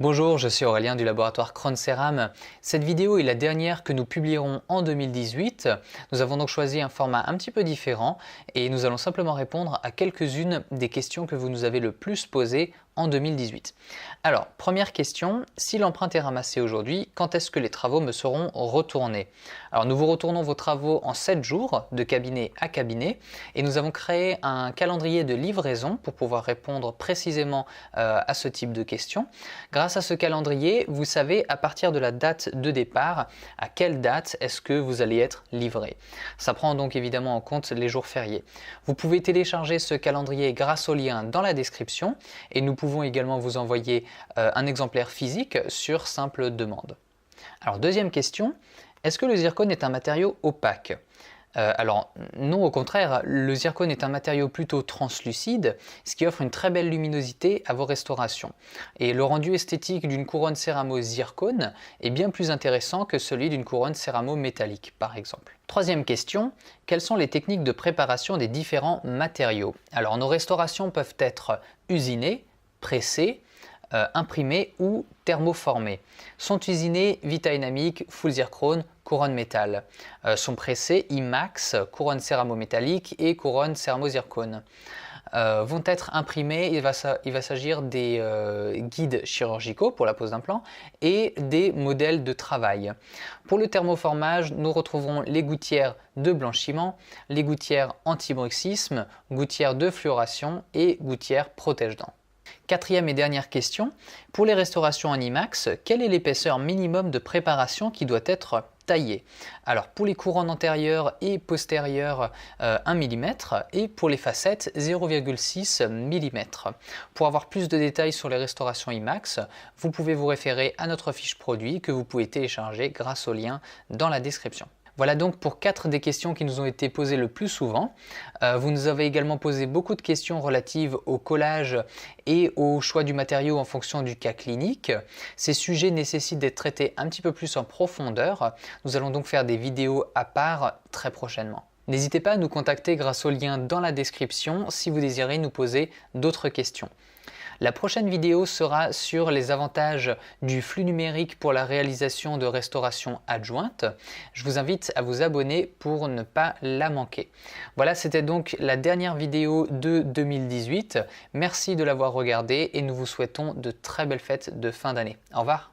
Bonjour, je suis Aurélien du laboratoire Cronceram. Cette vidéo est la dernière que nous publierons en 2018. Nous avons donc choisi un format un petit peu différent et nous allons simplement répondre à quelques-unes des questions que vous nous avez le plus posées en 2018. Alors, première question, si l'empreinte est ramassée aujourd'hui, quand est-ce que les travaux me seront retournés? Alors, nous vous retournons vos travaux en 7 jours, de cabinet à cabinet, et nous avons créé un calendrier de livraison pour pouvoir répondre précisément à ce type de questions. Grâce à ce calendrier, vous savez à partir de la date de départ, à quelle date est-ce que vous allez être livré. Ça prend donc évidemment en compte les jours fériés. Vous pouvez télécharger ce calendrier grâce au lien dans la description et nous pouvons également vous envoyer un exemplaire physique sur simple demande. Alors deuxième question, est-ce que le zircone est un matériau opaque ? Alors non, au contraire, le zircone est un matériau plutôt translucide, ce qui offre une très belle luminosité à vos restaurations. Et le rendu esthétique d'une couronne céramo-zircone est bien plus intéressant que celui d'une couronne céramo-métallique, par exemple. Troisième question, quelles sont les techniques de préparation des différents matériaux? Alors nos restaurations peuvent être usinées, pressées, imprimées ou thermoformées. Sont usinées Vitadynamic, Full Zircone, couronne métal. Sont pressées IMAX, couronne céramo-métallique et couronne céramo-zircone. Vont être imprimés, il va s'agir des guides chirurgicaux pour la pose d'implants et des modèles de travail. Pour le thermoformage, nous retrouverons les gouttières de blanchiment, les gouttières anti-bruxisme, gouttières de fluoration et gouttières protège-dents. Quatrième et dernière question, pour les restaurations en IMAX, quelle est l'épaisseur minimum de préparation qui doit être taillée? Alors pour les couronnes antérieures et postérieures 1 mm et pour les facettes 0,6 mm. Pour avoir plus de détails sur les restaurations IMAX, vous pouvez vous référer à notre fiche produit que vous pouvez télécharger grâce au lien dans la description. Voilà donc pour 4 des questions qui nous ont été posées le plus souvent. Vous nous avez également posé beaucoup de questions relatives au collage et au choix du matériau en fonction du cas clinique. Ces sujets nécessitent d'être traités un petit peu plus en profondeur. Nous allons donc faire des vidéos à part très prochainement. N'hésitez pas à nous contacter grâce au lien dans la description si vous désirez nous poser d'autres questions. La prochaine vidéo sera sur les avantages du flux numérique pour la réalisation de restauration adjointe. Je vous invite à vous abonner pour ne pas la manquer. Voilà, c'était donc la dernière vidéo de 2018. Merci de l'avoir regardée et nous vous souhaitons de très belles fêtes de fin d'année. Au revoir.